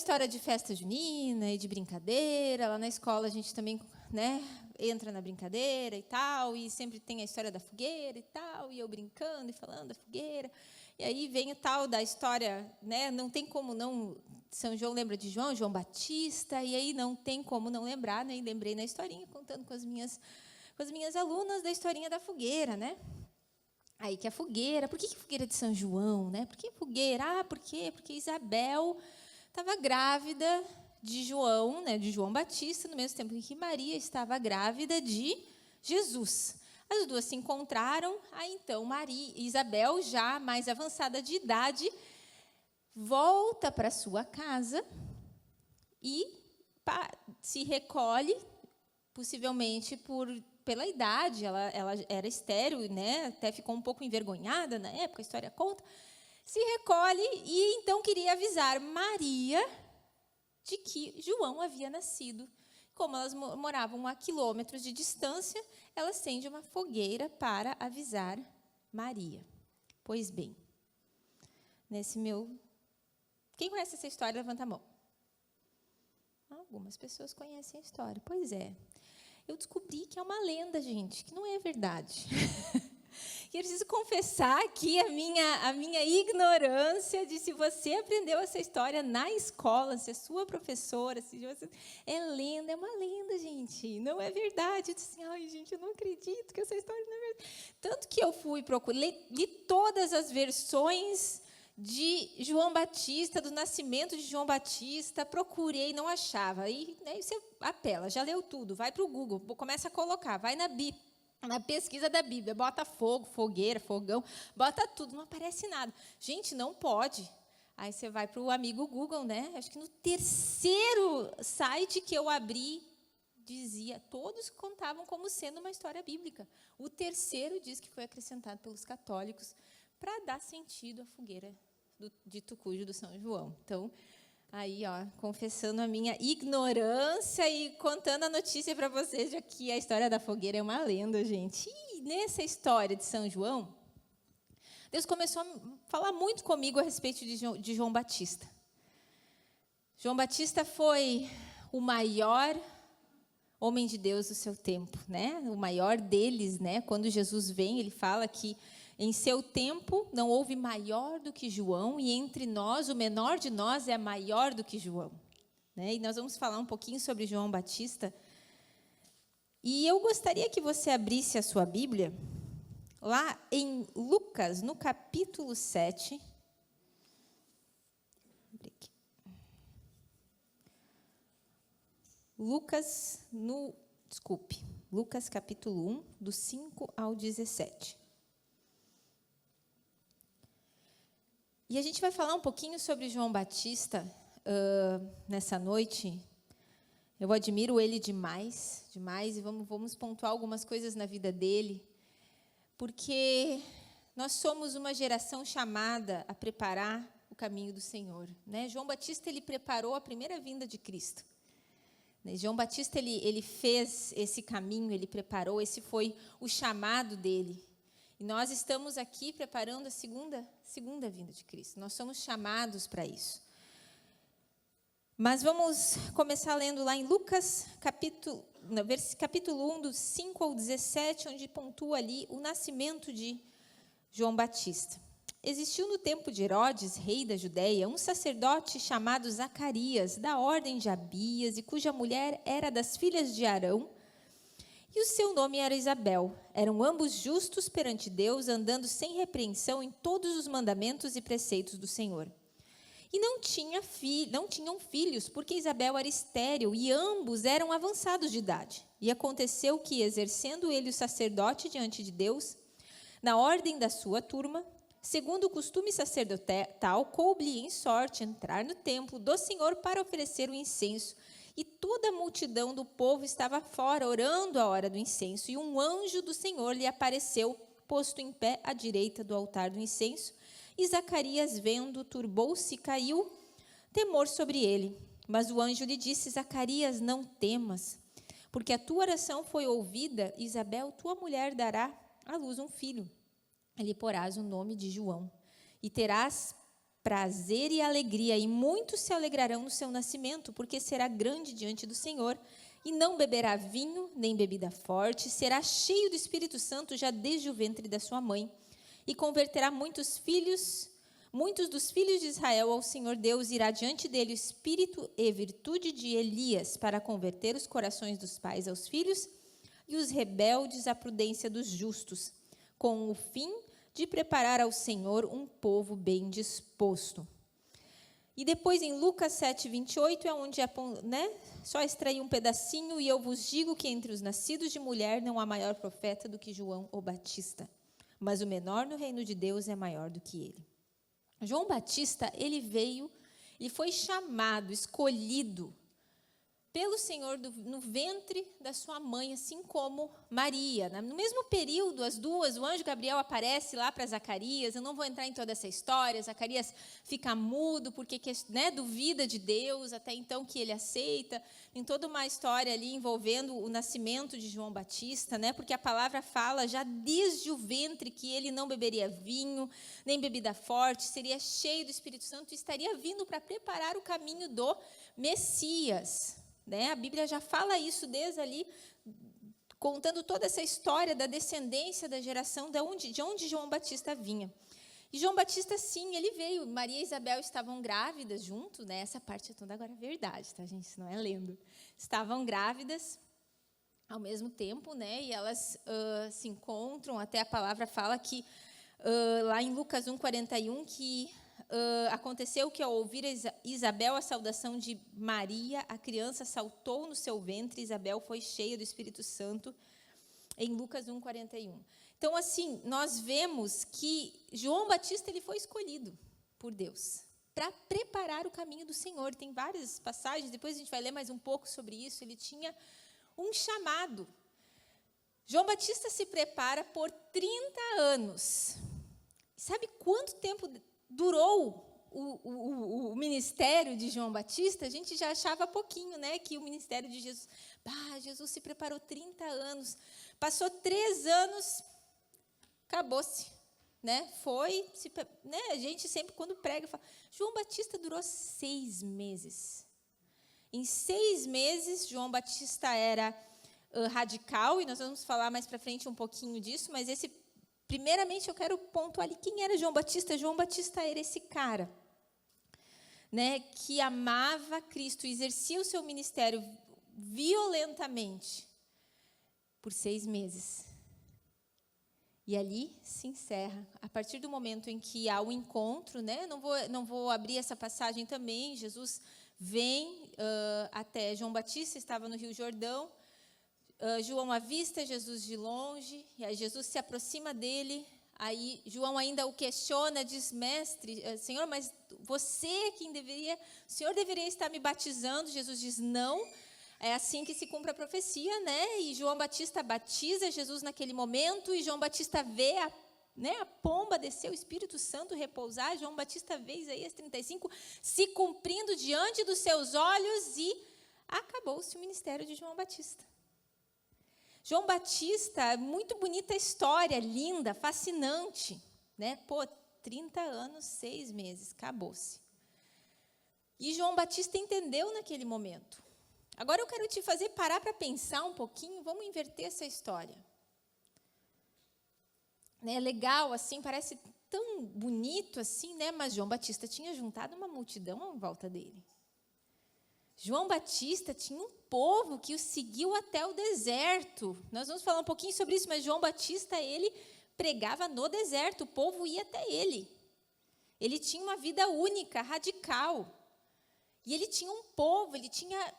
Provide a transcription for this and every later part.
história de festa junina e de brincadeira. Lá na escola a gente também, né, entra na brincadeira e tal, e sempre tem a história da fogueira e tal, e eu brincando e falando da fogueira. E aí vem o tal da história, né, não tem como não... São João lembra de João, João Batista, e aí não tem como não lembrar, né? E lembrei na historinha, contando com as minhas alunas da historinha da fogueira, né? Aí que a fogueira, por que fogueira de São João, né? Por que fogueira? Por quê? Porque Isabel estava grávida de João, né, de João Batista, no mesmo tempo em que Maria estava grávida de Jesus. As duas se encontraram, aí então Isabel, já mais avançada de idade, volta para sua casa e se recolhe, possivelmente pela idade, ela era estéril, né? Até ficou um pouco envergonhada na época, a história conta. Se recolhe e então queria avisar Maria de que João havia nascido. Como elas moravam a quilômetros de distância, ela acende uma fogueira para avisar Maria. Pois bem, quem conhece essa história, levanta a mão. Algumas pessoas conhecem a história. Pois é. Eu descobri que é uma lenda, gente, que não é verdade. E eu preciso confessar aqui a minha ignorância de se você aprendeu essa história na escola, se é sua professora, se você... É lenda, é uma lenda, gente. Não é verdade. Eu disse assim, ai, gente, eu não acredito que essa história não é verdade. Tanto que eu fui procurar, li todas as versões de João Batista, do nascimento de João Batista, procurei, não achava. Aí você apela, já leu tudo, vai para o Google, começa a colocar, vai na pesquisa da Bíblia, bota fogo, fogueira, fogão, bota tudo, não aparece nada. Gente, não pode. Aí você vai para o amigo Google, né? Acho que no terceiro site que eu abri, todos contavam como sendo uma história bíblica. O terceiro diz que foi acrescentado pelos católicos para dar sentido à fogueira de Tucujo do São João. Então, aí, confessando a minha ignorância e contando a notícia para vocês de que a história da fogueira é uma lenda, gente. E nessa história de São João, Deus começou a falar muito comigo a respeito de João Batista. João Batista foi o maior homem de Deus do seu tempo, né? O maior deles, né? Quando Jesus vem, ele fala que em seu tempo não houve maior do que João, e entre nós, o menor de nós é maior do que João. Né? E nós vamos falar um pouquinho sobre João Batista. E eu gostaria que você abrisse a sua Bíblia, lá em Lucas, no capítulo 7. Lucas capítulo 1, do 5 ao 17. E a gente vai falar um pouquinho sobre João Batista nessa noite. Eu admiro ele demais, e vamos pontuar algumas coisas na vida dele, porque nós somos uma geração chamada a preparar o caminho do Senhor. Né? João Batista, ele preparou a primeira vinda de Cristo. João Batista, ele fez esse caminho, ele preparou, esse foi o chamado dele. E nós estamos aqui preparando a segunda vinda de Cristo. Nós somos chamados para isso. Mas vamos começar lendo lá em Lucas, capítulo 1, do 5 ao 17, onde pontua ali o nascimento de João Batista. Existiu no tempo de Herodes, rei da Judéia, um sacerdote chamado Zacarias, da ordem de Abias, e cuja mulher era das filhas de Arão, e o seu nome era Isabel. Eram ambos justos perante Deus, andando sem repreensão em todos os mandamentos e preceitos do Senhor. E não tinham filhos, porque Isabel era estéril, e ambos eram avançados de idade. E aconteceu que, exercendo ele o sacerdote diante de Deus, na ordem da sua turma, segundo o costume sacerdotal, coube-lhe em sorte entrar no templo do Senhor para oferecer o incenso. E toda a multidão do povo estava fora, orando à hora do incenso. E um anjo do Senhor lhe apareceu, posto em pé à direita do altar do incenso. E Zacarias, vendo, turbou-se e caiu temor sobre ele. Mas o anjo lhe disse: Zacarias, não temas, porque a tua oração foi ouvida. Isabel, tua mulher, dará à luz um filho. Lhe porás o nome de João. E terás prazer e alegria, e muitos se alegrarão no seu nascimento, porque será grande diante do Senhor, e não beberá vinho, nem bebida forte, será cheio do Espírito Santo já desde o ventre da sua mãe, e converterá muitos dos filhos de Israel ao Senhor Deus. Irá diante dele o espírito e virtude de Elias, para converter os corações dos pais aos filhos, e os rebeldes à prudência dos justos, com o fim de preparar ao Senhor um povo bem disposto. E depois em Lucas 7:28 é onde só extrair um pedacinho, e eu vos digo que entre os nascidos de mulher não há maior profeta do que João o Batista, mas o menor no reino de Deus é maior do que ele. João Batista, ele foi chamado, escolhido pelo Senhor no ventre da sua mãe, assim como Maria. No mesmo período, as duas, o anjo Gabriel aparece lá para Zacarias. Eu não vou entrar em toda essa história. Zacarias fica mudo porque duvida de Deus, até então que ele aceita. Tem toda uma história ali envolvendo o nascimento de João Batista, porque a palavra fala já desde o ventre que ele não beberia vinho, nem bebida forte, seria cheio do Espírito Santo e estaria vindo para preparar o caminho do Messias. A Bíblia já fala isso desde ali, contando toda essa história da descendência da geração de onde João Batista vinha. E João Batista, sim, ele veio. Maria e Isabel estavam grávidas junto, Essa parte é toda agora verdade, tá, gente? Isso não é lenda. Estavam grávidas ao mesmo tempo, E elas se encontram. Até a palavra fala que, lá em Lucas 1:41, que aconteceu que, ao ouvir Isabel a saudação de Maria, a criança saltou no seu ventre. Isabel foi cheia do Espírito Santo, em Lucas 1:41. Então, assim, nós vemos que João Batista ele foi escolhido por Deus para preparar o caminho do Senhor. Tem várias passagens, depois a gente vai ler mais um pouco sobre isso. Ele tinha um chamado. João Batista se prepara por 30 anos. Sabe quanto tempo durou o ministério de João Batista? A gente já achava pouquinho, que o ministério de Jesus... Jesus se preparou 30 anos. Passou 3 anos, acabou-se. A gente sempre, quando prega, fala... João Batista durou 6 meses. Em 6 meses, João Batista era radical, e nós vamos falar mais para frente um pouquinho disso, mas primeiramente, eu quero pontuar ali quem era João Batista. João Batista era esse cara, que amava Cristo, exercia o seu ministério violentamente por 6 meses. E ali se encerra. A partir do momento em que há o encontro, não vou abrir essa passagem também. Jesus vem até João Batista, estava no Rio Jordão. João avista Jesus de longe, e aí Jesus se aproxima dele. Aí João ainda o questiona, diz: mestre, Senhor, mas você é quem deveria, o Senhor deveria estar me batizando. Jesus diz: não, é assim que se cumpre a profecia, E João Batista batiza Jesus naquele momento, e João Batista vê a pomba descer, o Espírito Santo repousar. João Batista vê Isaías 35 se cumprindo diante dos seus olhos, e acabou-se o ministério de João Batista. João Batista, muito bonita história, linda, fascinante, 30 anos, 6 meses, acabou-se. E João Batista entendeu naquele momento. Agora eu quero te fazer parar para pensar um pouquinho, vamos inverter essa história. É legal, assim, parece tão bonito assim, mas João Batista tinha juntado uma multidão em volta dele. João Batista tinha um povo que o seguiu até o deserto. Nós vamos falar um pouquinho sobre isso, mas João Batista, ele pregava no deserto, o povo ia até ele. Ele tinha uma vida única, radical. E ele tinha um povo, ele tinha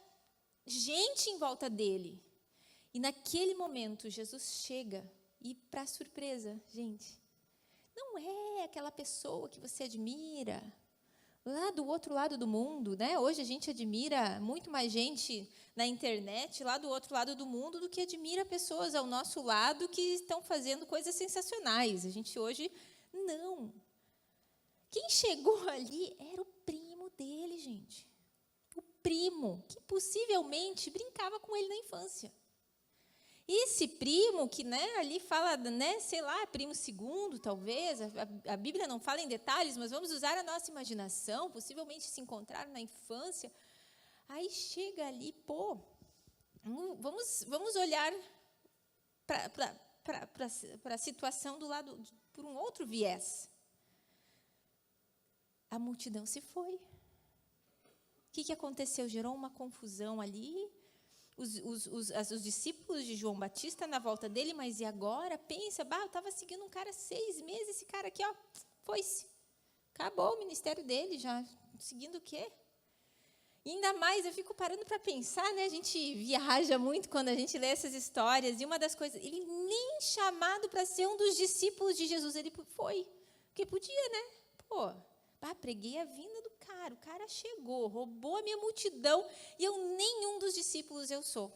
gente em volta dele. E naquele momento, Jesus chega e, para surpresa, gente, não é aquela pessoa que você admira lá do outro lado do mundo, Hoje a gente admira muito mais gente na internet, lá do outro lado do mundo, do que admira pessoas ao nosso lado que estão fazendo coisas sensacionais. A gente hoje, não. Quem chegou ali era o primo dele, gente. O primo, que possivelmente brincava com ele na infância. E esse primo, que ali fala, sei lá, primo segundo, talvez, a Bíblia não fala em detalhes, mas vamos usar a nossa imaginação, possivelmente se encontraram na infância. Aí chega ali, vamos olhar para a situação do lado, por um outro viés. A multidão se foi. O que aconteceu? Gerou uma confusão ali. Os discípulos de João Batista na volta dele, mas e agora? Pensa, eu estava seguindo um cara 6 meses, esse cara aqui, foi-se. Acabou o ministério dele, já seguindo o quê? E ainda mais, eu fico parando para pensar, a gente viaja muito quando a gente lê essas histórias, e uma das coisas, ele nem chamado para ser um dos discípulos de Jesus, ele foi, porque podia, preguei a vinda do cara, o cara chegou, roubou a minha multidão, e nenhum dos discípulos eu sou.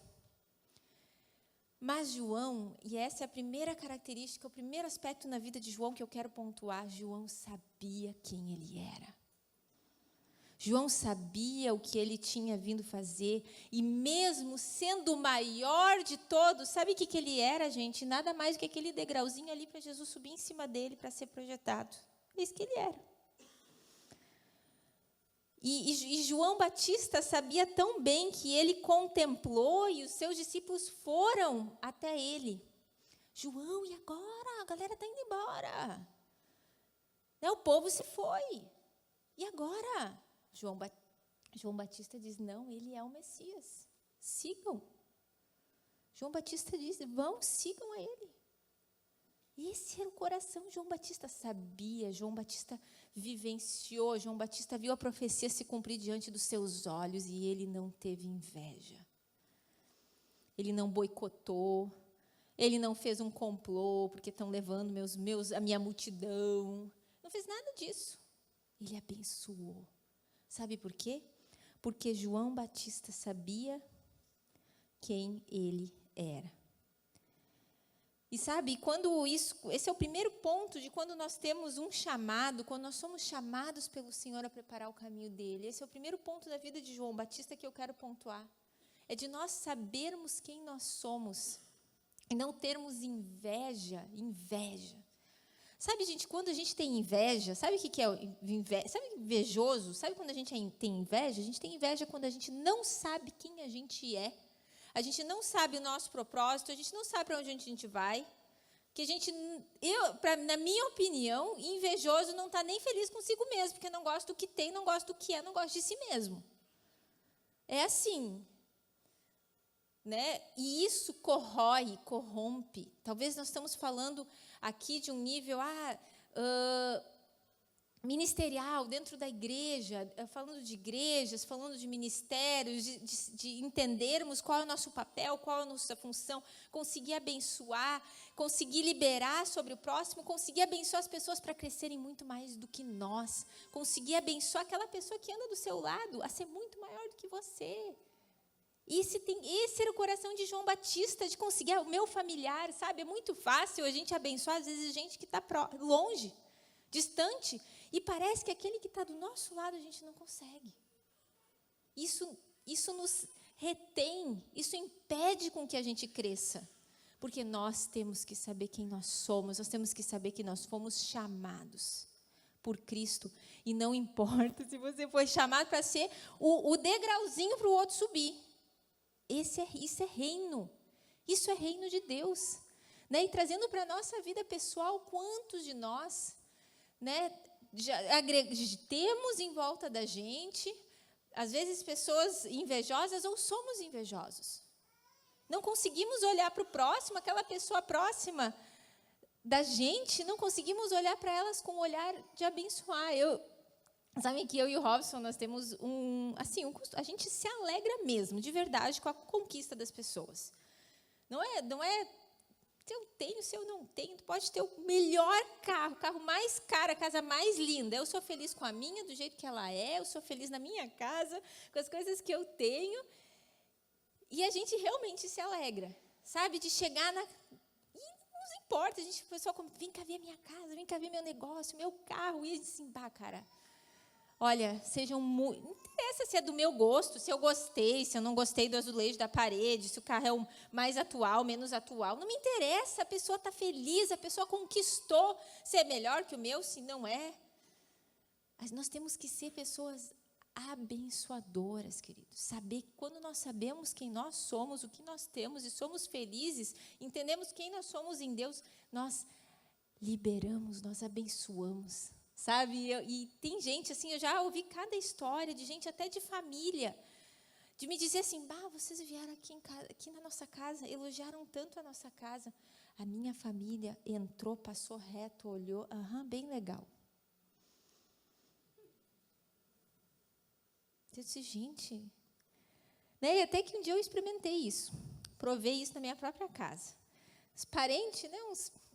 Mas João, e essa é a primeira característica, o primeiro aspecto na vida de João que eu quero pontuar, João sabia quem ele era. João sabia o que ele tinha vindo fazer, e mesmo sendo o maior de todos, sabe o que ele era, gente? Nada mais do que aquele degrauzinho ali para Jesus subir em cima dele para ser projetado. É isso que ele era. E João Batista sabia tão bem que ele contemplou e os seus discípulos foram até ele. João, e agora? A galera está indo embora. O povo se foi. E agora? João Batista diz, não, ele é o Messias. Sigam. João Batista diz, sigam a ele. Esse era o coração. João Batista sabia, João Batista vivenciou, João Batista viu a profecia se cumprir diante dos seus olhos e ele não teve inveja. Ele não boicotou, ele não fez um complô porque estão levando a minha multidão. Não fez nada disso. Ele abençoou. Sabe por quê? Porque João Batista sabia quem ele era. E sabe, esse é o primeiro ponto de quando nós temos um chamado, quando nós somos chamados pelo Senhor a preparar o caminho dele. Esse é o primeiro ponto da vida de João Batista que eu quero pontuar. É de nós sabermos quem nós somos e não termos inveja. Sabe, gente, quando a gente tem inveja, sabe o que é inveja? Sabe invejoso? Sabe quando a gente tem inveja? A gente tem inveja quando a gente não sabe quem a gente é. A gente não sabe o nosso propósito, a gente não sabe para onde a gente vai. Que na minha opinião, invejoso não está nem feliz consigo mesmo, porque não gosta do que tem, não gosta do que é, não gosta de si mesmo. É assim. E isso corrompe. Talvez nós estamos falando aqui de um nível ministerial, dentro da igreja, falando de igrejas, falando de ministérios, de entendermos qual é o nosso papel, qual é a nossa função, conseguir abençoar, conseguir liberar sobre o próximo, conseguir abençoar as pessoas para crescerem muito mais do que nós, conseguir abençoar aquela pessoa que anda do seu lado a ser muito maior do que você. Esse era o coração de João Batista, de conseguir o meu familiar, sabe? É muito fácil a gente abençoar, às vezes, gente que está longe, distante, e parece que aquele que está do nosso lado a gente não consegue. Isso nos retém, isso impede com que a gente cresça, porque nós temos que saber quem nós somos, nós temos que saber que nós fomos chamados por Cristo, e não importa se você foi chamado para ser o degrauzinho para o outro subir. Isso é reino. Isso é reino de Deus. E trazendo para a nossa vida pessoal, quantos de nós temos em volta da gente, às vezes, pessoas invejosas ou somos invejosos. Não conseguimos olhar para o próximo, aquela pessoa próxima da gente, não conseguimos olhar para elas com um olhar de abençoar. Sabe que eu e o Robson, nós temos a gente se alegra mesmo, de verdade, com a conquista das pessoas. Não é se eu tenho, se eu não tenho, tu pode ter o melhor carro, o carro mais caro, a casa mais linda. Eu sou feliz com a minha, do jeito que ela é, eu sou feliz na minha casa, com as coisas que eu tenho. E a gente realmente se alegra, sabe, de chegar e não nos importa, a pessoa vem cá ver a minha casa, vem cá ver meu negócio, meu carro, e assim, cara... Olha, sejam muito... Não interessa se é do meu gosto, se eu gostei, se eu não gostei do azulejo da parede, se o carro é mais atual, menos atual. Não me interessa, a pessoa está feliz, a pessoa conquistou. Se é melhor que o meu, se não é. Mas nós temos que ser pessoas abençoadoras, queridos. Saber que quando nós sabemos quem nós somos, o que nós temos e somos felizes, entendemos quem nós somos em Deus, nós liberamos, nós abençoamos. Sabe, e tem gente assim, eu já ouvi cada história de gente até de família, de me dizer assim, vocês vieram aqui na nossa casa, elogiaram tanto a nossa casa. A minha família entrou, passou reto, olhou, bem legal. Eu disse, gente, né? E até que um dia eu experimentei isso, provei isso na minha própria casa. Os parentes, né,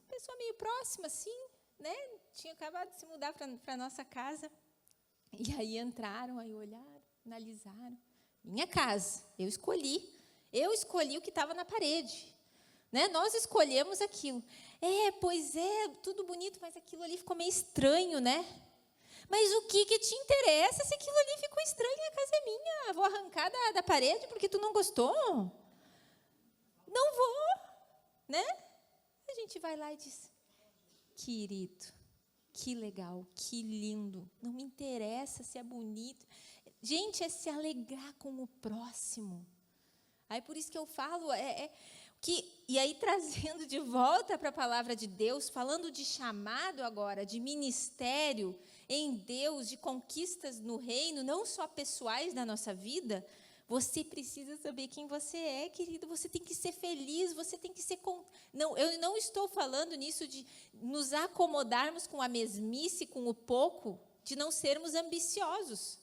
pessoa meio próxima assim, né? Tinha acabado de se mudar para a nossa casa. E aí entraram, aí olharam, analisaram. Minha casa, eu escolhi o que estava na parede. Né? Nós escolhemos aquilo. Pois é, tudo bonito, mas aquilo ali ficou meio estranho, né? Mas o que te interessa se aquilo ali ficou estranho? A casa é minha, vou arrancar da parede porque tu não gostou? Não vou, né? A gente vai lá e diz, querido, que legal, que lindo, não me interessa se é bonito. Gente, é se alegrar com o próximo. Aí por isso que eu falo, e aí trazendo de volta para a palavra de Deus, falando de chamado agora, de ministério em Deus, de conquistas no reino, não só pessoais da nossa vida, você precisa saber quem você é, querido. Você tem que ser feliz, você tem que ser... Não, eu não estou falando nisso de nos acomodarmos com a mesmice, com o pouco, de não sermos ambiciosos.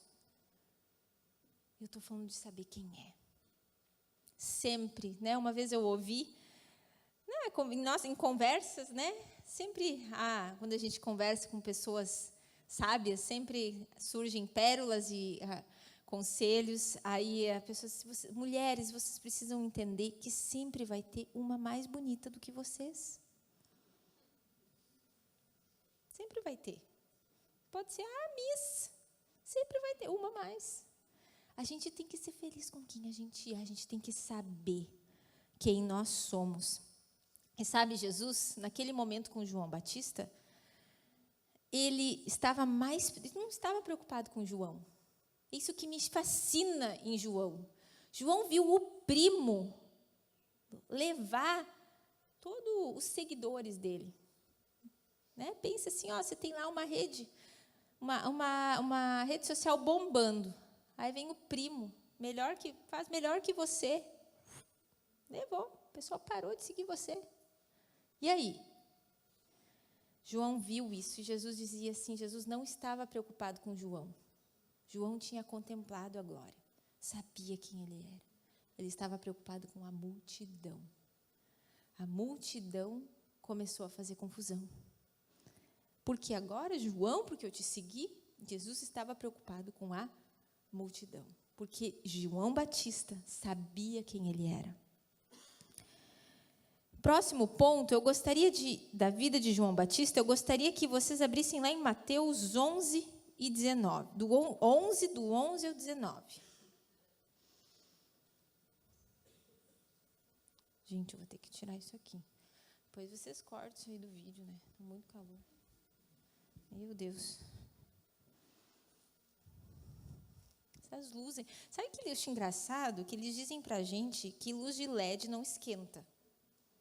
Eu estou falando de saber quem é. Sempre, né? Uma vez eu ouvi, em conversas, né? Sempre, quando a gente conversa com pessoas sábias, sempre surgem pérolas e conselhos. Aí a pessoa diz, mulheres, vocês precisam entender que sempre vai ter uma mais bonita do que vocês. Sempre vai ter. Pode ser a Miss. Sempre vai ter uma mais. A gente tem que ser feliz com quem a gente tem que saber quem nós somos. E sabe, Jesus, naquele momento com João Batista, ele não estava preocupado com João. Isso que me fascina em João. João viu o primo levar todos os seguidores dele. Né? Pensa assim, você tem lá uma rede, uma rede social bombando. Aí vem o primo, faz melhor que você. Levou, o pessoal parou de seguir você. E aí? João viu isso e Jesus dizia assim, Jesus não estava preocupado com João. João tinha contemplado a glória, sabia quem ele era. Ele estava preocupado com a multidão. A multidão começou a fazer confusão. Porque agora, João, porque eu te segui, Jesus estava preocupado com a multidão. Porque João Batista sabia quem ele era. Próximo ponto, eu gostaria da vida de João Batista, eu gostaria que vocês abrissem lá em Mateus 11 e 19. Do 11 ao 19. Gente, eu vou ter que tirar isso aqui. Depois vocês cortam isso aí do vídeo, né? Tá muito calor. Meu Deus. Essas luzes. Sabe que eu acho engraçado? Que eles dizem pra gente que luz de LED não esquenta.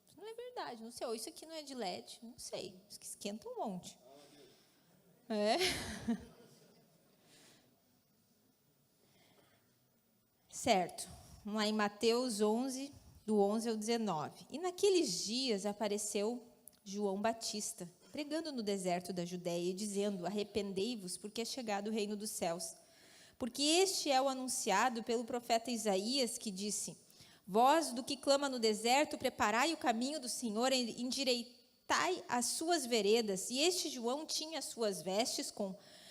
Isso não é verdade. Não sei. Ou isso aqui não é de LED. Não sei. Isso que esquenta um monte. Certo. Vamos lá em Mateus 11, do 11 ao 19. E naqueles dias apareceu João Batista, pregando no deserto da Judéia e dizendo, arrependei-vos, porque é chegado o reino dos céus. Porque este é o anunciado pelo profeta Isaías, que disse, vós do que clama no deserto, preparai o caminho do Senhor, endireitai as suas veredas. E este João tinha as suas vestes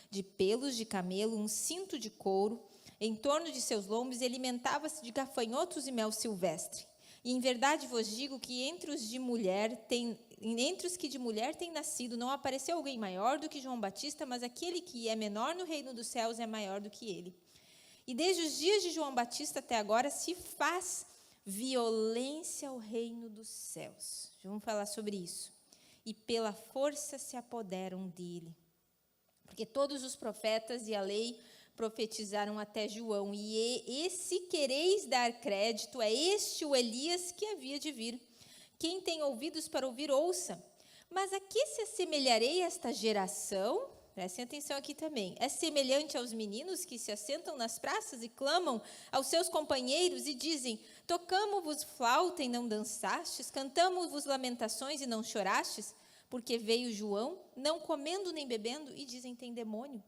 de pelos de camelo, um cinto de couro, em torno de seus lombos, e alimentava-se de gafanhotos e mel silvestre. E em verdade vos digo que entre os de mulher entre os que de mulher tem nascido, não apareceu alguém maior do que João Batista, mas aquele que é menor no reino dos céus é maior do que ele. E desde os dias de João Batista até agora se faz violência ao reino dos céus. Vamos falar sobre isso. E pela força se apoderam dele. Porque todos os profetas e a lei profetizaram até João. E se quereis dar crédito, é este o Elias que havia de vir. Quem tem ouvidos para ouvir, ouça. Mas a que se assemelharei esta geração? Prestem atenção aqui também. É semelhante aos meninos que se assentam nas praças e clamam aos seus companheiros e dizem: tocamo-vos flauta e não dançastes, cantamo-vos lamentações e não chorastes, porque veio João, não comendo nem bebendo, e dizem: tem demônio.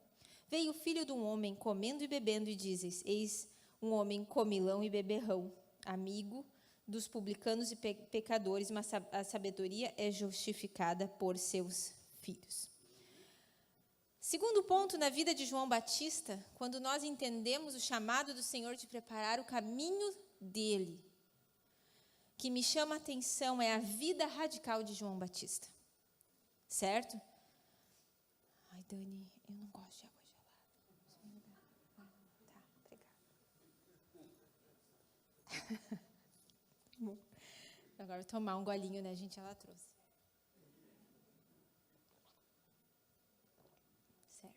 Veio o filho de um homem comendo e bebendo, e dizes: eis um homem comilão e beberrão, amigo dos publicanos e pecadores, mas a sabedoria é justificada por seus filhos. Segundo ponto na vida de João Batista, quando nós entendemos o chamado do Senhor de preparar o caminho dele, que me chama a atenção é a vida radical de João Batista. Certo? Ai, Dani, eu não gosto de água gelada. Tá, obrigada. Agora vou tomar um golinho, né, gente? Ela trouxe. Certo.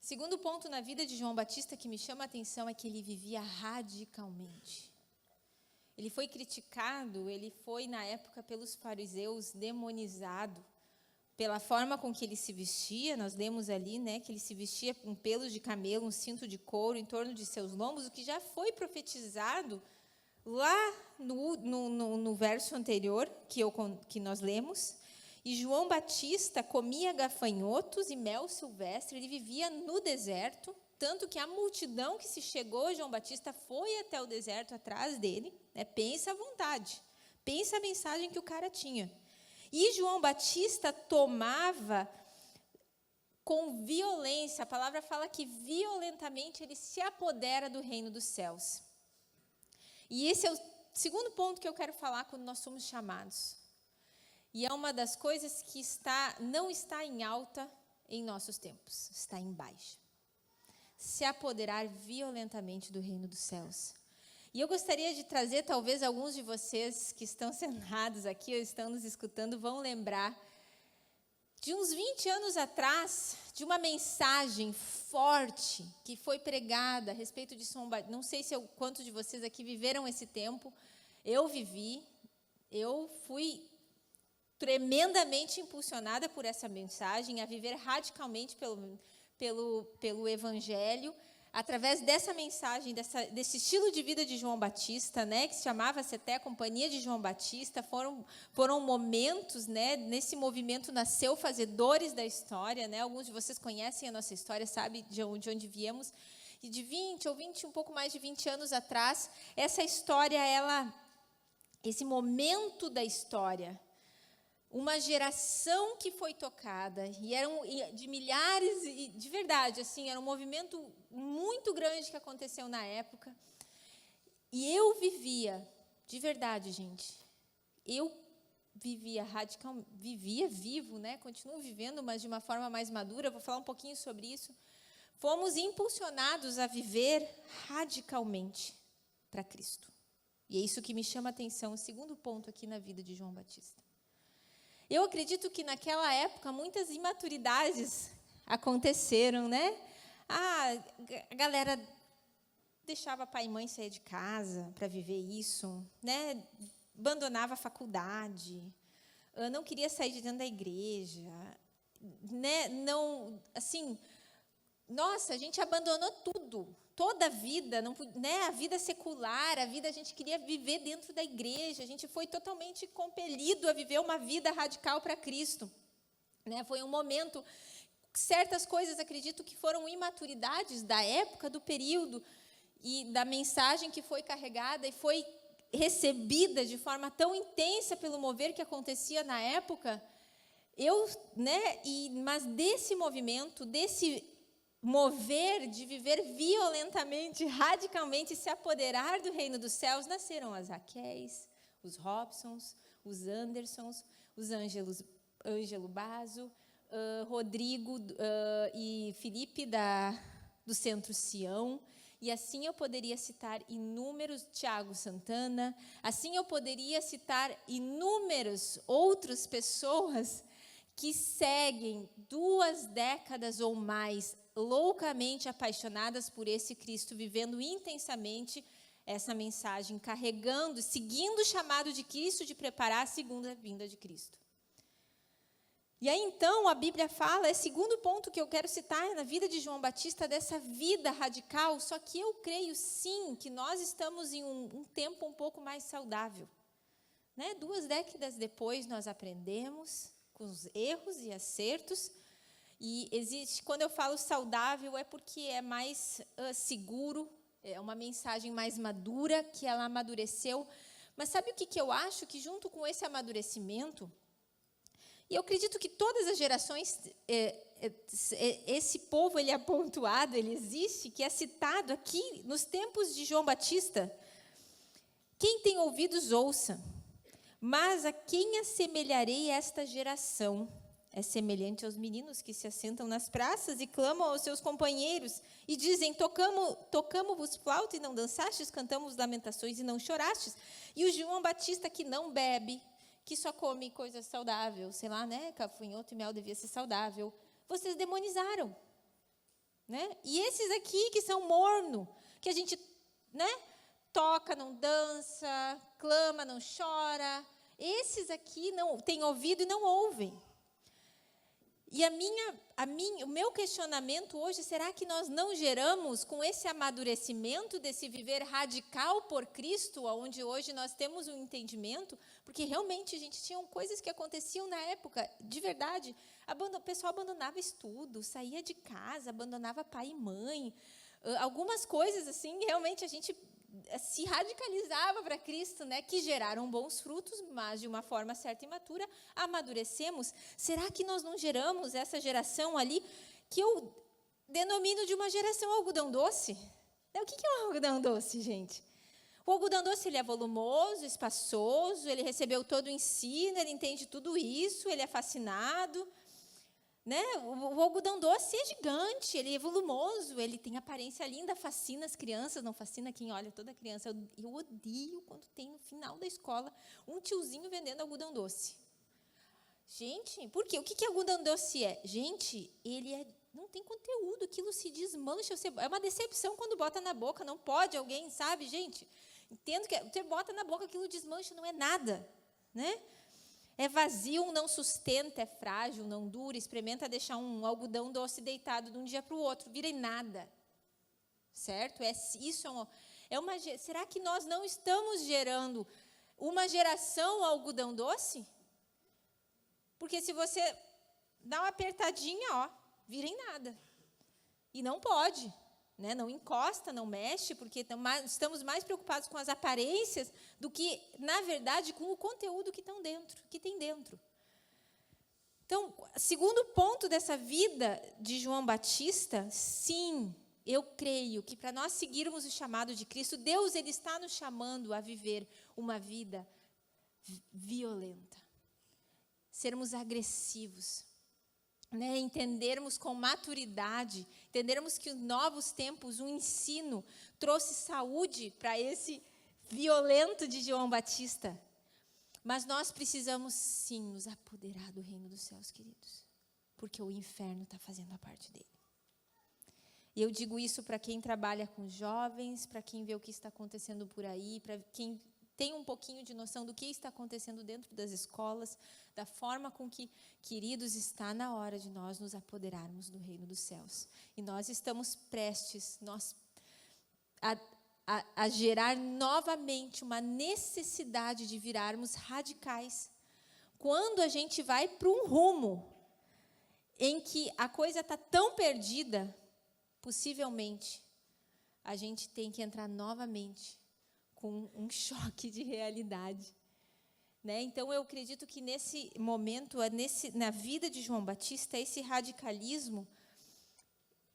Segundo ponto na vida de João Batista que me chama a atenção é que ele vivia radicalmente. Ele foi criticado, ele foi, na época, pelos fariseus, demonizado pela forma com que ele se vestia. Nós lemos ali, né, que ele se vestia com pelos de camelo, um cinto de couro em torno de seus lombos, o que já foi profetizado lá no verso anterior que nós lemos. E João Batista comia gafanhotos e mel silvestre, ele vivia no deserto, tanto que a multidão que se chegou a João Batista foi até o deserto atrás dele, né? Pensa à vontade, pensa a mensagem que o cara tinha. E João Batista tomava com violência, a palavra fala que violentamente ele se apodera do reino dos céus. E esse é o segundo ponto que eu quero falar quando nós somos chamados. E é uma das coisas que não está em alta em nossos tempos, está em baixa. Se apoderar violentamente do reino dos céus. E eu gostaria de trazer, talvez alguns de vocês que estão sentados aqui ou estão nos escutando vão lembrar de uns 20 anos atrás, de uma mensagem forte que foi pregada a respeito de João Batista. Não sei quantos de vocês aqui viveram esse tempo. Eu vivi, eu fui tremendamente impulsionada por essa mensagem, a viver radicalmente pelo Evangelho, através dessa mensagem, desse estilo de vida de João Batista, né, que se chamava-se até a Companhia de João Batista. Foram momentos, né, nesse movimento nasceu Fazedores da História, né, alguns de vocês conhecem a nossa história, sabem de onde viemos, e de 20 ou 20, um pouco mais de 20 anos atrás, essa história, esse momento da história, uma geração que foi tocada, e eram de milhares, e de verdade, assim, era um movimento muito grande que aconteceu na época, e eu vivia, de verdade, gente, eu vivia vivo, né? Continuo vivendo, mas de uma forma mais madura, vou falar um pouquinho sobre isso. Fomos impulsionados a viver radicalmente para Cristo, e é isso que me chama a atenção, o segundo ponto aqui na vida de João Batista. Eu acredito que naquela época muitas imaturidades aconteceram, né? A galera deixava pai e mãe sair de casa para viver isso, né? Abandonava a faculdade, não queria sair de dentro da igreja, né? Não, assim, nossa, a gente abandonou tudo. Toda a vida, né, a vida secular, a gente queria viver dentro da igreja, a gente foi totalmente compelido a viver uma vida radical para Cristo. Né? Foi um momento, certas coisas acredito que foram imaturidades da época, do período, e da mensagem que foi carregada e foi recebida de forma tão intensa pelo mover que acontecia na época. Mas desse movimento, desse mover de viver violentamente, radicalmente, se apoderar do reino dos céus, nasceram as Raquéis, os Robsons, os Andersons, os Ângelo Basso, Rodrigo e Felipe do Centro Sião, e assim eu poderia citar inúmeros, Tiago Santana, assim eu poderia citar inúmeras outras pessoas que seguem 2 décadas ou mais loucamente apaixonadas por esse Cristo, vivendo intensamente essa mensagem, carregando, seguindo o chamado de Cristo de preparar a segunda vinda de Cristo. E aí, então, a Bíblia fala, é o segundo ponto que eu quero citar na vida de João Batista, dessa vida radical, só que eu creio, sim, que nós estamos em um tempo um pouco mais saudável. 2 décadas depois, nós aprendemos com os erros e acertos, e existe, quando eu falo saudável, é porque é mais seguro, é uma mensagem mais madura, que ela amadureceu. Mas sabe o que eu acho? Que junto com esse amadurecimento, e eu acredito que todas as gerações, esse povo ele é pontuado, ele existe, que é citado aqui nos tempos de João Batista. Quem tem ouvidos, ouça. Mas a quem assemelharei esta geração? É semelhante aos meninos que se assentam nas praças e clamam aos seus companheiros e dizem, tocamo-vos flauta e não dançastes, cantamos lamentações e não chorastes. E o João Batista que não bebe, que só come coisa saudável, sei lá, cafunhoto e mel devia ser saudável. Vocês demonizaram. E esses aqui que são morno, que a gente, toca, não dança, clama, não chora. Esses aqui não têm ouvido e não ouvem. E o meu questionamento hoje, será que nós não geramos com esse amadurecimento desse viver radical por Cristo, onde hoje nós temos um entendimento? Porque realmente, gente, tinham coisas que aconteciam na época, de verdade. O pessoal abandonava estudo, saía de casa, abandonava pai e mãe. Algumas coisas, assim, realmente a gente se radicalizava para Cristo, que geraram bons frutos, mas de uma forma certa e imatura, amadurecemos. Será que nós não geramos essa geração ali, que eu denomino de uma geração algodão doce? O que é um algodão doce, gente? O algodão doce ele é volumoso, espaçoso, ele recebeu todo o ensino, ele entende tudo isso, ele é fascinado. O algodão doce é gigante, ele é volumoso, ele tem aparência linda, fascina as crianças, não fascina quem olha toda criança. Eu odeio quando tem no final da escola um tiozinho vendendo algodão doce. Gente, por quê? O que algodão doce é? Gente, não tem conteúdo, aquilo se desmancha, é uma decepção quando bota na boca, não pode alguém, sabe, gente? Entendo que você bota na boca, aquilo desmancha, não é nada, É vazio, não sustenta, é frágil, não dura. Experimenta deixar um algodão doce deitado de um dia para o outro, vira em nada. Certo? Será que nós não estamos gerando uma geração algodão doce? Porque se você dá uma apertadinha, vira em nada. E não pode. Não encosta, não mexe, porque estamos mais preocupados com as aparências do que, na verdade, com o conteúdo que tem dentro. Então, segundo ponto dessa vida de João Batista, sim, eu creio que para nós seguirmos o chamado de Cristo, Deus ele está nos chamando a viver uma vida violenta, sermos agressivos. Entendermos com maturidade, entendermos que os novos tempos, o ensino, trouxe saúde para esse violento de João Batista. Mas nós precisamos, sim, nos apoderar do reino dos céus, queridos, porque o inferno está fazendo a parte dele. E eu digo isso para quem trabalha com jovens, para quem vê o que está acontecendo por aí, para quem tem um pouquinho de noção do que está acontecendo dentro das escolas, da forma com que, queridos, está na hora de nós nos apoderarmos do reino dos céus. E nós estamos prestes a gerar novamente uma necessidade de virarmos radicais. Quando a gente vai para um rumo em que a coisa está tão perdida, possivelmente, a gente tem que entrar novamente com um choque de realidade. Então, eu acredito que nesse momento, na vida de João Batista, esse radicalismo,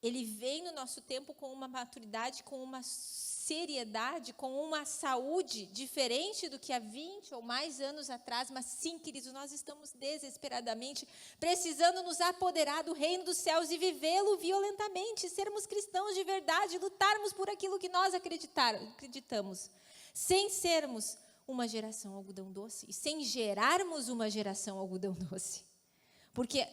ele vem no nosso tempo com uma maturidade, com uma seriedade, com uma saúde diferente do que há 20 ou mais anos atrás. Mas sim, queridos, nós estamos desesperadamente precisando nos apoderar do reino dos céus e vivê-lo violentamente, sermos cristãos de verdade, lutarmos por aquilo que nós acreditamos, sem sermos uma geração algodão doce e sem gerarmos uma geração algodão doce. Porque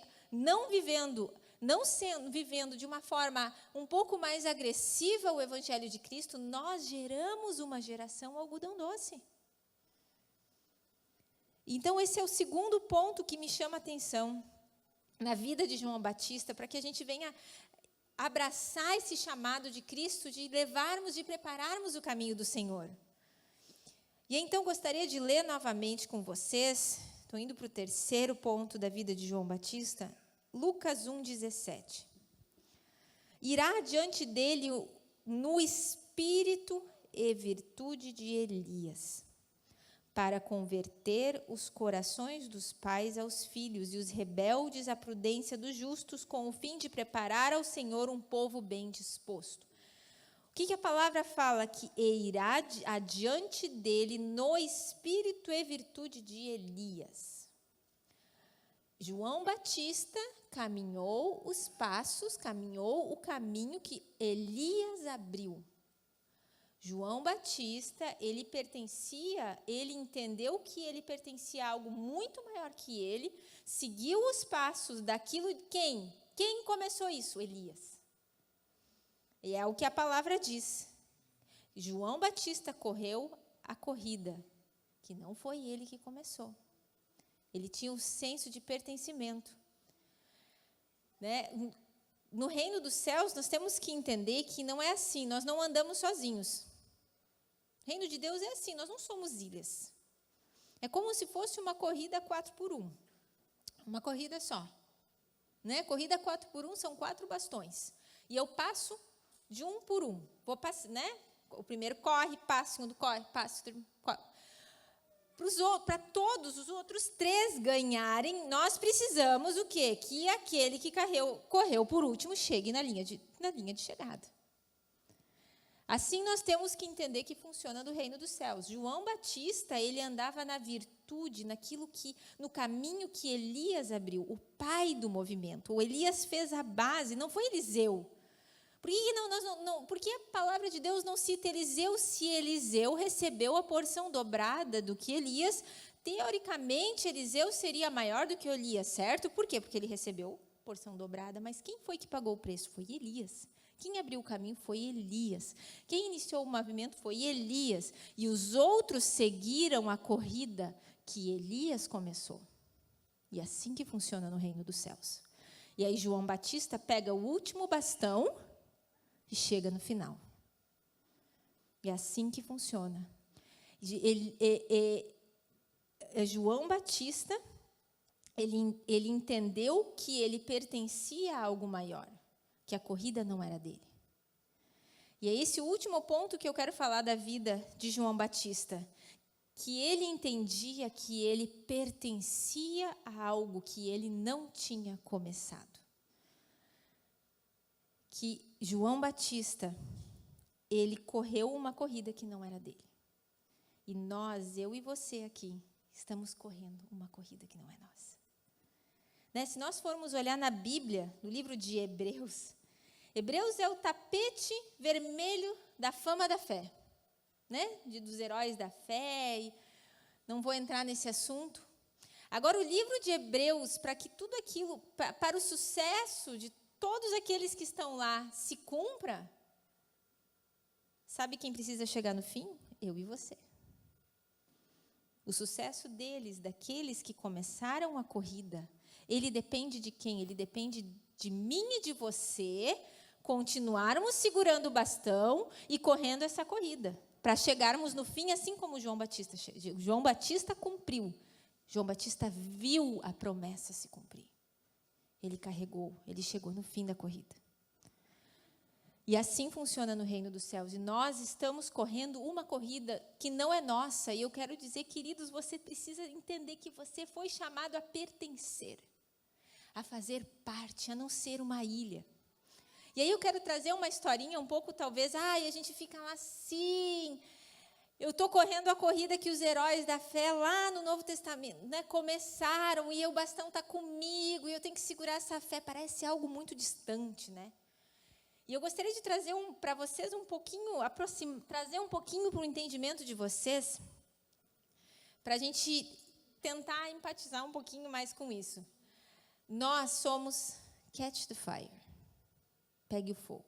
vivendo de uma forma um pouco mais agressiva o Evangelho de Cristo, nós geramos uma geração algodão doce. Então, esse é o segundo ponto que me chama a atenção na vida de João Batista, para que a gente venha abraçar esse chamado de Cristo, de levarmos, de prepararmos o caminho do Senhor. E então, gostaria de ler novamente com vocês, estou indo para o terceiro ponto da vida de João Batista, Lucas 1,17. Irá diante dele no espírito e virtude de Elias, para converter os corações dos pais aos filhos e os rebeldes à prudência dos justos, com o fim de preparar ao Senhor um povo bem disposto. O que a palavra fala? Que irá adiante dele no espírito e virtude de Elias. João Batista caminhou o caminho que Elias abriu. João Batista, ele entendeu que ele pertencia a algo muito maior que ele, seguiu os passos daquilo de quem? Quem começou isso? Elias. E é o que a palavra diz. João Batista correu a corrida, que não foi ele que começou. Ele tinha um senso de pertencimento. Né? No reino dos céus, nós temos que entender que não é assim, nós não andamos sozinhos. O reino de Deus é assim, nós não somos ilhas. É como se fosse uma corrida 4x1. Uma corrida só. Né? Corrida 4x1 são 4 bastões. E eu passo de 1 por 1. Vou passar, né? O primeiro corre, passa, o segundo corre, passa, corre. Para todos os outros 3 ganharem, nós precisamos o quê? Que aquele que correu por último chegue na linha de chegada. Assim nós temos que entender que funciona no reino dos céus. João Batista, ele andava na virtude, no caminho que Elias abriu, o pai do movimento. O Elias fez a base, não foi Eliseu. Por que a palavra de Deus não cita Eliseu? Se Eliseu recebeu a porção dobrada do que Elias, teoricamente Eliseu seria maior do que Elias, certo? Por quê? Porque ele recebeu porção dobrada, mas quem foi que pagou o preço? Foi Elias. Quem abriu o caminho foi Elias. Quem iniciou o movimento foi Elias. E os outros seguiram a corrida que Elias começou. E é assim que funciona no reino dos céus. E aí João Batista pega o último bastão e chega no final. E é assim que funciona. João Batista, ele entendeu que ele pertencia a algo maior, que a corrida não era dele. E é esse o último ponto que eu quero falar da vida de João Batista, que ele entendia que ele pertencia a algo que ele não tinha começado. Que João Batista, ele correu uma corrida que não era dele. E nós, eu e você aqui, estamos correndo uma corrida que não é nossa. Né? Se nós formos olhar na Bíblia, no livro de Hebreus, Hebreus é o tapete vermelho da fama da fé. Né? Dos heróis da fé, e não vou entrar nesse assunto. Agora, o livro de Hebreus, para que tudo aquilo, para o sucesso de todos aqueles que estão lá se cumpra, sabe quem precisa chegar no fim? Eu e você. O sucesso deles, daqueles que começaram a corrida, ele depende de quem? Ele depende de mim e de você continuarmos segurando o bastão e correndo essa corrida, para chegarmos no fim, assim como João Batista. João Batista cumpriu. João Batista viu a promessa se cumprir. Ele carregou, ele chegou no fim da corrida. E assim funciona no reino dos céus. E nós estamos correndo uma corrida que não é nossa. E eu quero dizer, queridos, você precisa entender que você foi chamado a pertencer, a fazer parte, a não ser uma ilha. E aí eu quero trazer uma historinha um pouco, talvez, a gente fica lá assim, eu estou correndo a corrida que os heróis da fé lá no Novo Testamento, né, começaram, e o bastão está comigo, e eu tenho que segurar essa fé, parece algo muito distante, né? E eu gostaria de trazer para vocês um pouquinho, trazer um pouquinho para o entendimento de vocês, para a gente tentar empatizar um pouquinho mais com isso. Nós somos Catch the Fire. Pegue o fogo.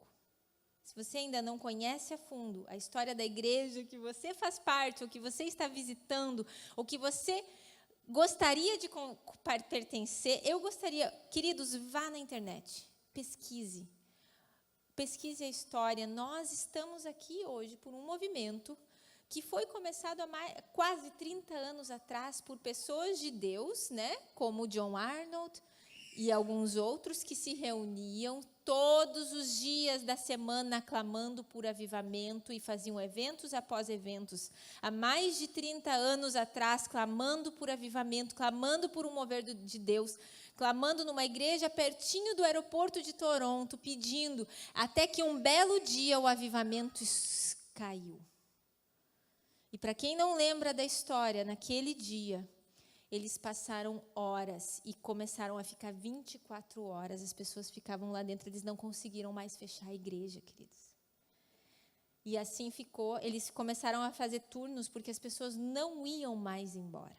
Se você ainda não conhece a fundo a história da igreja que você faz parte, ou que você está visitando, ou que você gostaria de pertencer, eu gostaria, queridos, vá na internet, pesquise a história. Nós estamos aqui hoje por um movimento que foi começado há quase 30 anos atrás por pessoas de Deus, né, como John Arnold e alguns outros, que se reuniam todos os dias da semana clamando por avivamento e faziam eventos após eventos. Há mais de 30 anos atrás, clamando por avivamento, clamando por um mover de Deus, clamando numa igreja pertinho do aeroporto de Toronto, pedindo, até que um belo dia o avivamento caiu. E para quem não lembra da história, naquele dia, eles passaram horas e começaram a ficar 24 horas. As pessoas ficavam lá dentro, eles não conseguiram mais fechar a igreja, queridos. E assim ficou, eles começaram a fazer turnos, porque as pessoas não iam mais embora.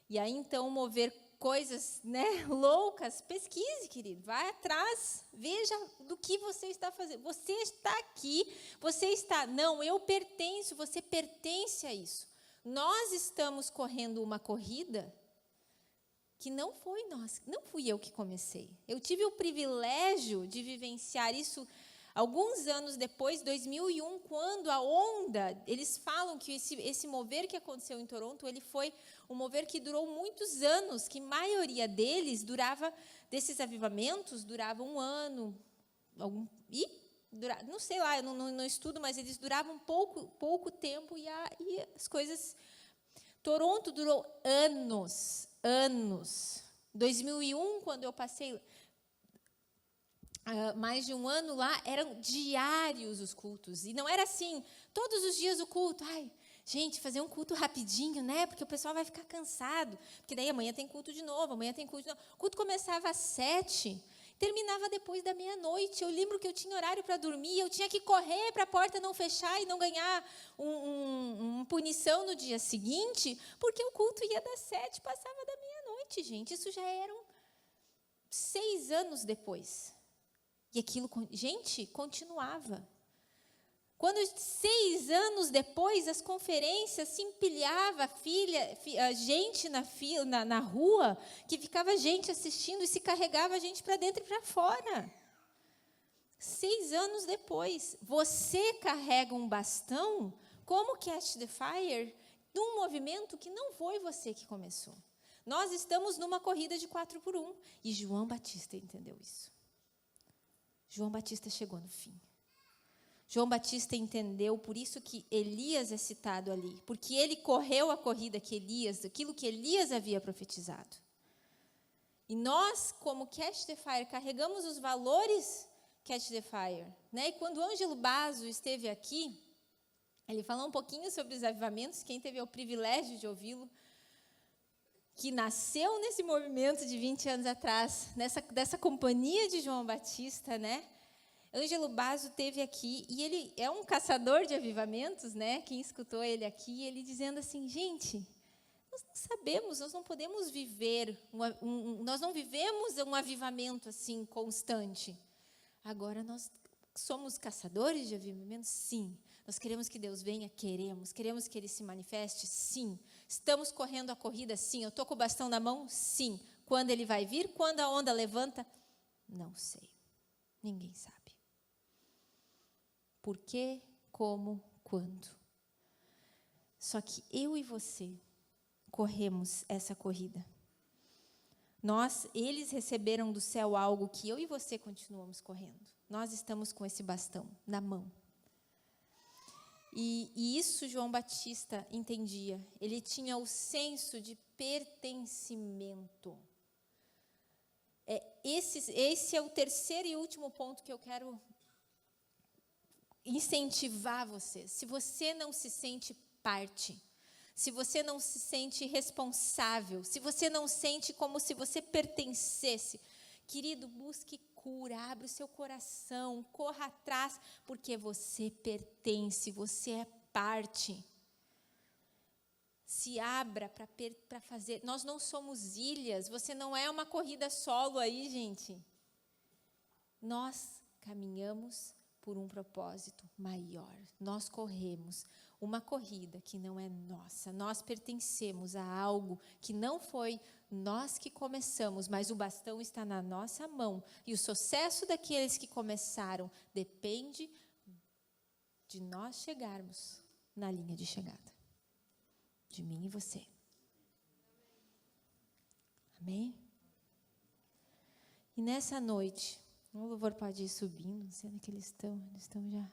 E aí, então, mover coisas, né, loucas, pesquise, querido, vai atrás, veja do que você está fazendo. Você está aqui, não, eu pertenço, você pertence a isso. Nós estamos correndo uma corrida que não fui eu que comecei. Eu tive o privilégio de vivenciar isso alguns anos depois, 2001, quando a onda, eles falam que esse mover que aconteceu em Toronto, ele foi um mover que durou muitos anos, que a maioria deles desses avivamentos, durava um ano, não sei lá, eu não estudo, mas eles duravam pouco tempo e as coisas... Toronto durou anos. 2001, quando eu passei mais de um ano lá, eram diários os cultos. E não era assim, todos os dias o culto. Ai, gente, fazer um culto rapidinho, né? Porque o pessoal vai ficar cansado. Porque daí amanhã tem culto de novo, O culto começava às 7h, terminava depois da meia-noite. Eu lembro que eu tinha horário para dormir, eu tinha que correr para a porta não fechar e não ganhar uma punição no dia seguinte, porque o culto ia das 7h, passava da meia-noite, gente. Isso já eram 6 anos depois. E aquilo, gente, continuava. Quando 6 anos depois, as conferências se empilhava, gente na rua, que ficava gente assistindo e se carregava a gente para dentro e para fora. 6 anos depois, você carrega um bastão, como Catch the Fire, de um movimento que não foi você que começou. Nós estamos numa corrida de 4x1, e João Batista entendeu isso. João Batista chegou no fim. João Batista entendeu, por isso que Elias é citado ali, porque ele correu a corrida aquilo que Elias havia profetizado. E nós, como Catch the Fire, carregamos os valores Catch the Fire, né? E quando o Ângelo Basso esteve aqui, ele falou um pouquinho sobre os avivamentos, quem teve o privilégio de ouvi-lo, que nasceu nesse movimento de 20 anos atrás, dessa companhia de João Batista, né? Ângelo Basso esteve aqui, e ele é um caçador de avivamentos, né? Quem escutou ele aqui, ele dizendo assim, gente, nós não sabemos, nós não podemos viver, nós não vivemos um avivamento assim constante. Agora nós somos caçadores de avivamentos? Sim. Nós queremos que Deus venha? Queremos que Ele se manifeste? Sim. Estamos correndo a corrida? Sim. Eu estou com o bastão na mão? Sim. Quando Ele vai vir? Quando a onda levanta? Não sei. Ninguém sabe. Por quê? Como? Quando? Só que eu e você corremos essa corrida. Eles receberam do céu algo que eu e você continuamos correndo. Nós estamos com esse bastão na mão. E isso João Batista entendia. Ele tinha o senso de pertencimento. Esse é o terceiro e último ponto que eu quero incentivar você. Se você não se sente parte, se você não se sente responsável, se você não sente como se você pertencesse, querido, busque cura, abra o seu coração, corra atrás, porque você pertence, você é parte. Se abra para fazer. Nós não somos ilhas, você não é uma corrida solo aí, gente. Nós caminhamos por um propósito maior. Nós corremos uma corrida que não é nossa. Nós pertencemos a algo que não foi nós que começamos, mas o bastão está na nossa mão. E o sucesso daqueles que começaram depende de nós chegarmos na linha de chegada. De mim e você. Amém? E nessa noite, o louvor pode ir subindo, não sei onde que eles estão já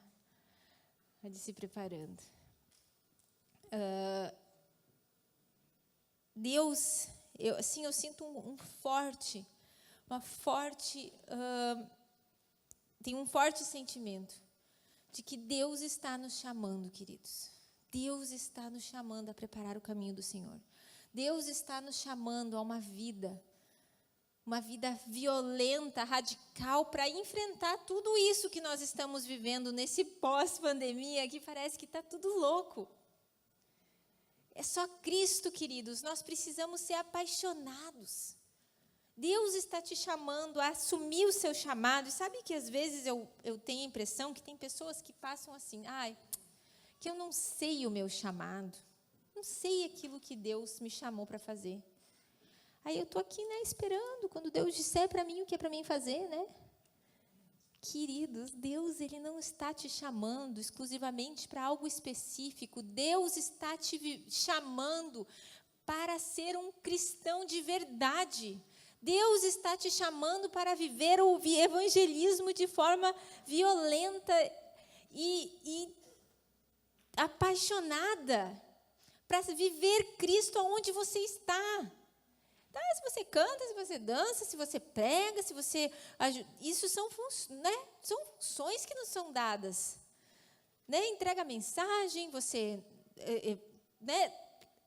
se preparando. Deus, eu sinto tem um forte sentimento de que Deus está nos chamando, queridos. Deus está nos chamando a preparar o caminho do Senhor. Deus está nos chamando a uma vida violenta, radical, para enfrentar tudo isso que nós estamos vivendo nesse pós-pandemia, que parece que está tudo louco. É só Cristo, queridos, nós precisamos ser apaixonados. Deus está te chamando a assumir o seu chamado. E sabe que às vezes eu tenho a impressão que tem pessoas que passam assim, que eu não sei o meu chamado, não sei aquilo que Deus me chamou para fazer. Aí eu estou aqui, esperando, quando Deus disser para mim o que é para mim fazer, Queridos, Deus, Ele não está te chamando exclusivamente para algo específico. Deus está te chamando para ser um cristão de verdade. Deus está te chamando para viver o evangelismo de forma violenta e apaixonada, para viver Cristo aonde você está. Se você canta, se você dança, se você prega, se você... Isso são funções que nos são dadas. Entrega mensagem, você...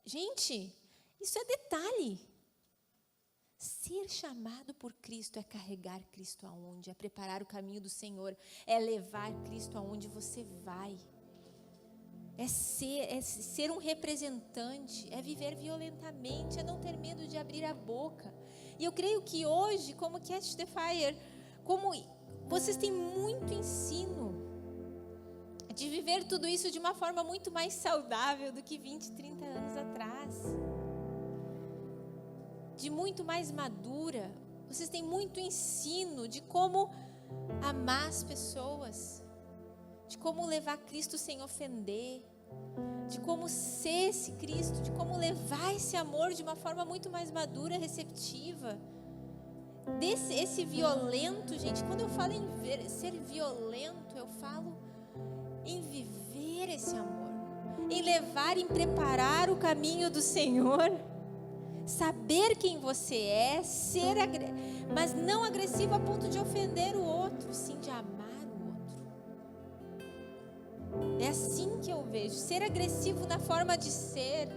Gente, isso é detalhe. Ser chamado por Cristo é carregar Cristo aonde? É preparar o caminho do Senhor. É levar Cristo aonde você vai. É ser um representante, é viver violentamente, é não ter medo de abrir a boca. E eu creio que hoje, como Catch the Fire, como vocês têm muito ensino de viver tudo isso de uma forma muito mais saudável do que 20, 30 anos atrás. De muito mais madura. Vocês têm muito ensino de como amar as pessoas, de como levar Cristo sem ofender, de como ser esse Cristo, de como levar esse amor de uma forma muito mais madura, receptiva. Esse violento, gente, quando eu falo em ser violento, eu falo em viver esse amor, em levar, em preparar o caminho do Senhor, saber quem você é, mas não agressivo a ponto de ofender o outro, sim de amar. É assim que eu vejo. Ser agressivo na forma de ser.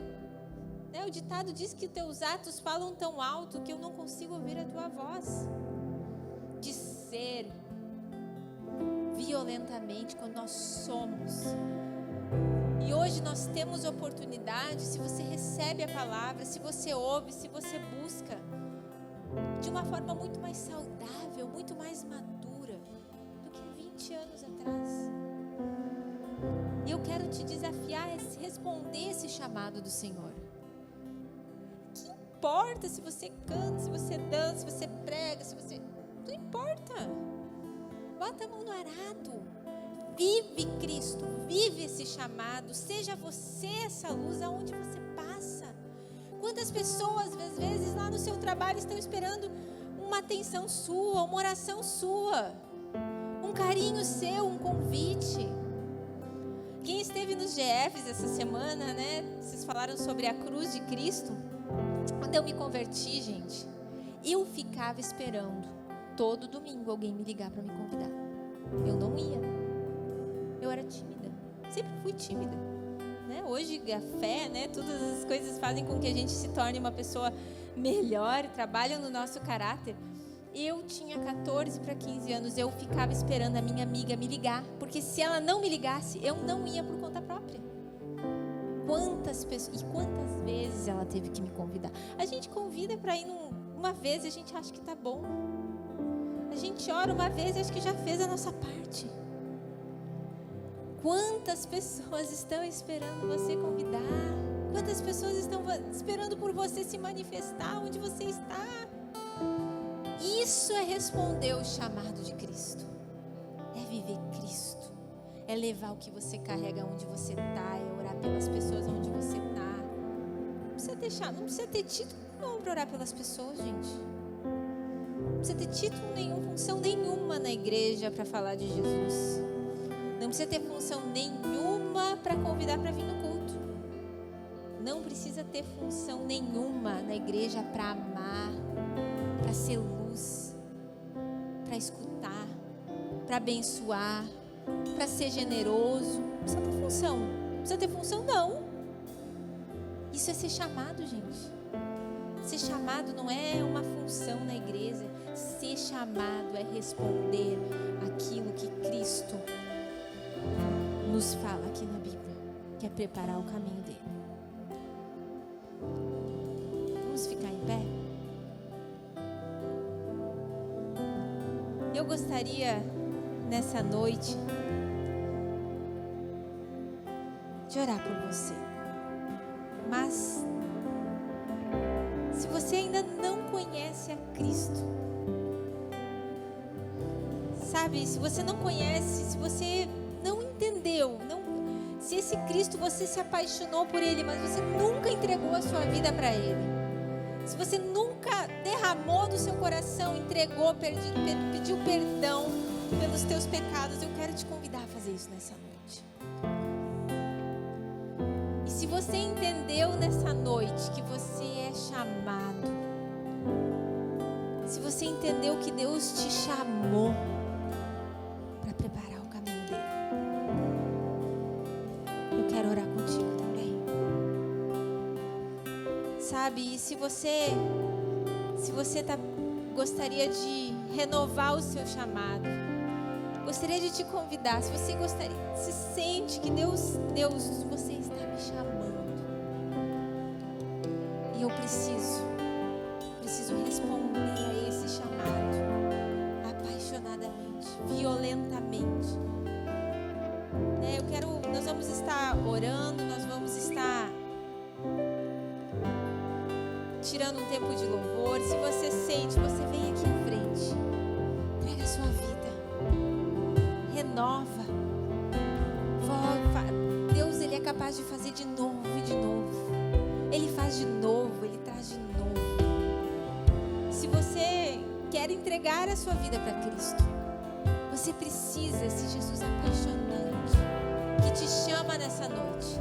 O ditado diz que teus atos falam tão alto que eu não consigo ouvir a tua voz. De ser violentamente quando nós somos. E hoje nós temos oportunidade, se você recebe a palavra, se você ouve, se você busca, de uma forma muito mais saudável, muito mais madura do que 20 anos atrás. E eu quero te desafiar a responder esse chamado do Senhor. Que importa se você canta, se você dança, se você prega, não importa. Bota a mão no arado. Vive Cristo, vive esse chamado. Seja você essa luz aonde você passa. Quantas pessoas, às vezes, lá no seu trabalho estão esperando uma atenção sua, uma oração sua, um carinho seu, um convite. Quem esteve nos GFs essa semana, vocês falaram sobre a cruz de Cristo. Quando eu me converti, gente, Eu ficava esperando todo domingo alguém me ligar para me convidar. Eu não ia. Eu era tímida. Sempre fui tímida. Né? Hoje a fé, né? Todas as coisas fazem com que a gente se torne uma pessoa melhor, trabalham no nosso caráter. Eu tinha 14 para 15 anos, eu ficava esperando a minha amiga me ligar, porque se ela não me ligasse, eu não ia por conta própria. Quantas pessoas, e quantas vezes ela teve que me convidar? A gente convida para ir uma vez e a gente acha que tá bom. A gente ora uma vez e acha que já fez a nossa parte. Quantas pessoas estão esperando você convidar? Quantas pessoas estão esperando por você se manifestar onde você está? Isso é responder o chamado de Cristo. É viver Cristo. É levar o que você carrega onde você está. É orar pelas pessoas onde você está. Não precisa ter título nenhum para orar pelas pessoas, gente. Não precisa ter título nenhum, função nenhuma na igreja para falar de Jesus. Não precisa ter função nenhuma para convidar para vir no culto. Não precisa ter função nenhuma na igreja para amar, para ser luz, para escutar, para abençoar, para ser generoso. Não precisa ter função. Não precisa ter função, não. Isso é ser chamado, gente. Ser chamado não é uma função na igreja. Ser chamado é responder aquilo que Cristo nos fala aqui na Bíblia, que é preparar o caminho dele. Vamos ficar em pé? Eu gostaria, nessa noite, de orar por você. Mas, se você ainda não conhece a Cristo, sabe, se você não conhece, se você não entendeu, se esse Cristo você se apaixonou por Ele, mas você nunca entregou a sua vida para Ele, se você nunca derramou do seu coração, entregou, pediu perdão pelos teus pecados, eu quero te convidar a fazer isso nessa noite. E se você entendeu nessa noite que você é chamado, se você entendeu que Deus te chamou para preparar o caminho dele, eu quero orar contigo também. Sabe, e se você gostaria de renovar o seu chamado, gostaria de te convidar, se você se sente que Deus, você está me chamando, e eu preciso responder a esse chamado, apaixonadamente, violentamente, né? Nós vamos estar orando, nós vamos estar tirando um tempo de louvor. Se você sente, você vem aqui à frente, entrega a sua vida, renova, Deus, Ele é capaz de fazer de novo e de novo. Ele faz de novo, Ele traz de novo. Se você quer entregar a sua vida para Cristo, você precisa, esse Jesus apaixonante que te chama nessa noite,